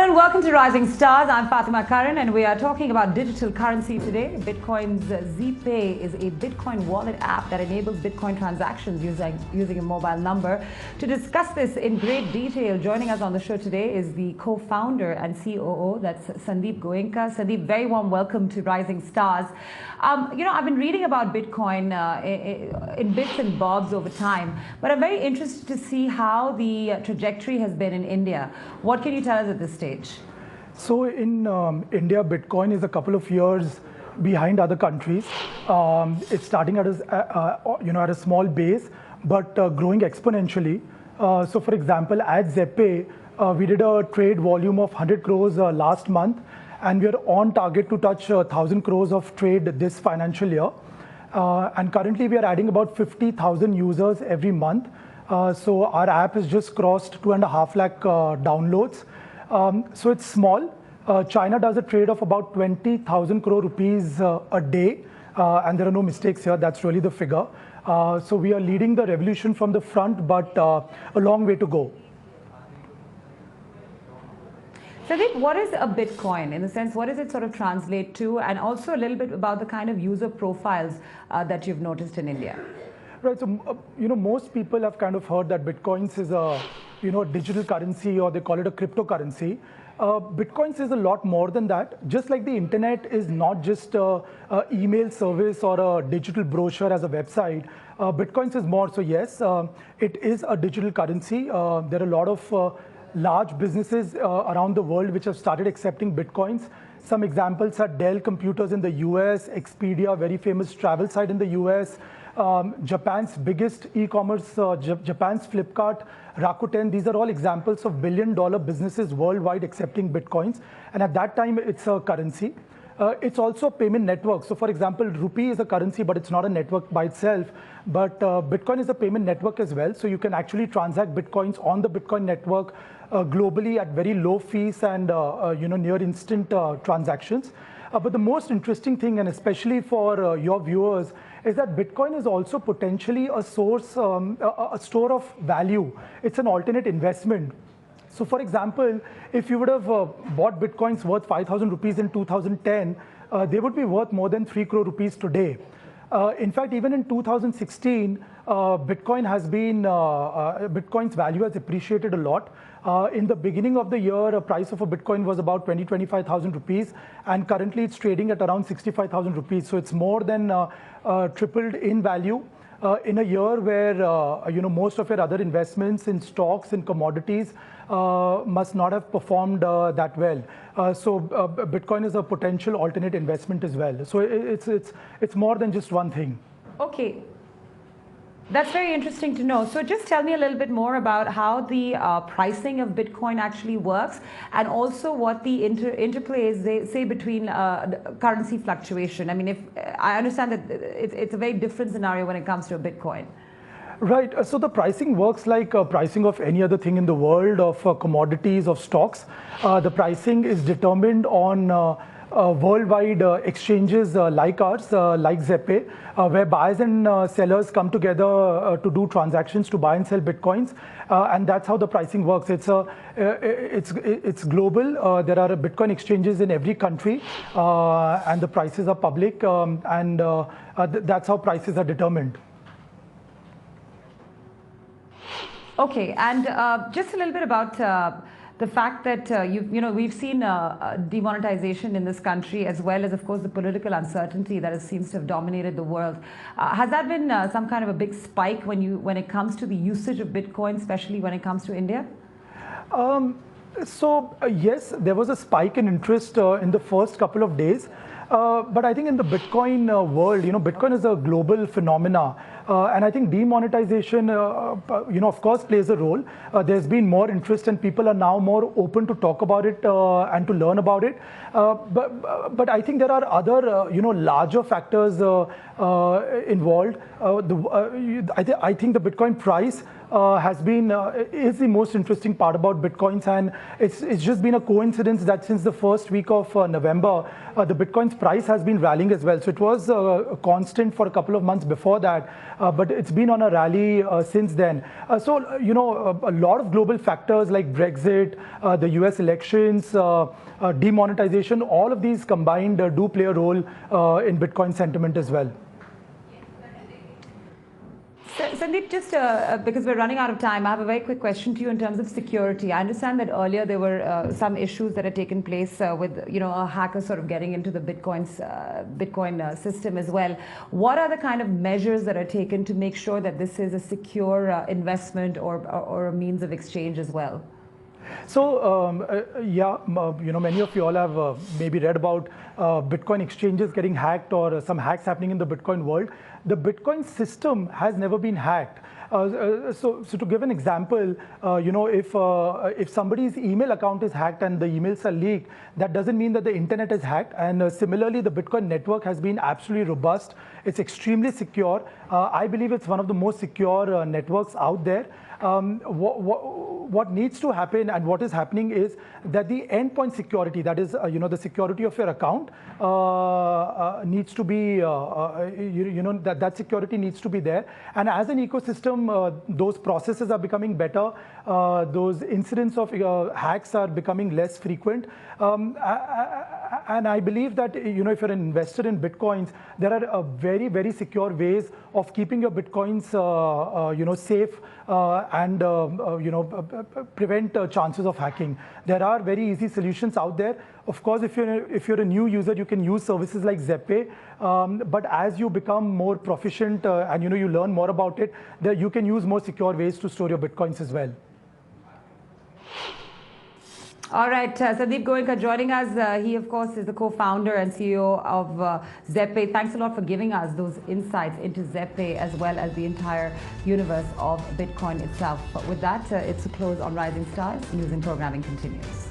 and welcome to Rising Stars. I'm Fatima Karan and we are talking about digital currency today. Bitcoin's Zebpay is a Bitcoin wallet app that enables Bitcoin transactions using a mobile number. To discuss this in great detail, joining us on the show today is the co-founder and COO, that's Sandeep Goenka. Sandeep, very warm welcome to Rising Stars. I've been reading about Bitcoin in bits and bobs over time, but I'm very interested to see how the trajectory has been in India. What can you tell us at this stage? So in India, Bitcoin is a couple of years behind other countries. It's starting at a small base, but growing exponentially. So for example, at Zebpay, we did a trade volume of 100 crores last month, and we are on target to touch 1,000 crores of trade this financial year. And currently we are adding about 50,000 users every month. So our app has just crossed 2.5 lakh downloads. So it's small. China does a trade of about 20,000 crore rupees a day. And there are no mistakes here. That's really the figure. So we are leading the revolution from the front, but a long way to go. Sandeep, what is a Bitcoin? In the sense, what does it sort of translate to? And also a little bit about the kind of user profiles that you've noticed in India. Right, so most people have kind of heard that Bitcoins is a digital currency, or they call it a cryptocurrency. Bitcoins is a lot more than that. Just like the internet is not just an email service or a digital brochure as a website, Bitcoins is more. So yes, it is a digital currency. There are a lot of large businesses around the world which have started accepting Bitcoins. Some examples are Dell Computers in the US, Expedia, very famous travel site in the US, Japan's biggest e-commerce, Japan's Flipkart, Rakuten. These are all examples of billion-dollar businesses worldwide accepting Bitcoins. And at that time, it's a currency. It's also a payment network. So for example, rupee is a currency, but it's not a network by itself. But Bitcoin is a payment network as well. So you can actually transact Bitcoins on the Bitcoin network globally at very low fees and near instant transactions. But the most interesting thing, and especially for your viewers, is that Bitcoin is also potentially a source, a store of value. It's an alternate investment. So for example, if you would have bought Bitcoins worth 5,000 rupees in 2010, they would be worth more than 3 crore rupees today. In fact, even in 2016, Bitcoin's value has appreciated a lot. In the beginning of the year, a price of a Bitcoin was about 25,000 rupees, and currently it's trading at around 65,000 rupees. So it's more than tripled in value. In a year where most of your other investments in stocks and commodities must not have performed that well. So Bitcoin is a potential alternate investment as well. So it's more than just one thing. Okay. That's very interesting to know. So just tell me a little bit more about how the pricing of Bitcoin actually works, and also what the interplay is, say, between currency fluctuation. I mean, if I understand that it's a very different scenario when it comes to a Bitcoin. Right. So the pricing works like pricing of any other thing in the world, of commodities, of stocks. The pricing is determined on worldwide exchanges like ours, like Zebpay, where buyers and sellers come together to do transactions to buy and sell Bitcoins, and that's how the pricing works. It's global. There are Bitcoin exchanges in every country, and the prices are public, and that's how prices are determined. Okay, and just a little bit about the fact that we've seen demonetization in this country, as well as, of course, the political uncertainty that seems to have dominated the world. Has that been some kind of a big spike when it comes to the usage of Bitcoin, especially when it comes to India? Yes, there was a spike in interest in the first couple of days. But I think in the Bitcoin world, Bitcoin is a global phenomena. And I think demonetization, of course, plays a role. There's been more interest, and people are now more open to talk about it and to learn about it. But I think there are other, larger factors involved. I think the Bitcoin price is the most interesting part about Bitcoins, and it's just been a coincidence that since the first week of November, the Bitcoin's price has been rallying as well. So it was constant for a couple of months before that, but it's been on a rally since then. A lot of global factors like Brexit, the US elections, demonetization, all of these combined do play a role in Bitcoin sentiment as well. Sandeep, just because we're running out of time, I have a very quick question to you in terms of security. I understand that earlier there were some issues that had taken place with a hacker sort of getting into the Bitcoin system as well. What are the kind of measures that are taken to make sure that this is a secure investment or a means of exchange as well? So, many of you all have maybe read about Bitcoin exchanges getting hacked or some hacks happening in the Bitcoin world. The Bitcoin system has never been hacked. So to give an example, if somebody's email account is hacked and the emails are leaked, that doesn't mean that the internet is hacked. And similarly, the Bitcoin network has been absolutely robust. It's extremely secure. I believe it's one of the most secure networks out there. What needs to happen and what is happening is that the endpoint security, that is, the security of your account, needs to be, that security needs to be there. And as an ecosystem, those processes are becoming better. Those incidents of hacks are becoming less frequent. And I believe that, if you're an investor in Bitcoins, there are very, very secure ways of keeping your Bitcoins, safe and, prevent chances of hacking. There are very easy solutions out there. Of course, if you're a new user, you can use services like Zebpay. But as you become more proficient and, you learn more about it, you can use more secure ways to store your Bitcoins as well. All right, Sandeep Goenka joining us. He, of course, is the co-founder and CEO of Zebpay. Thanks a lot for giving us those insights into Zebpay as well as the entire universe of Bitcoin itself. But with that, it's a close on Rising Stars. News and programming continues.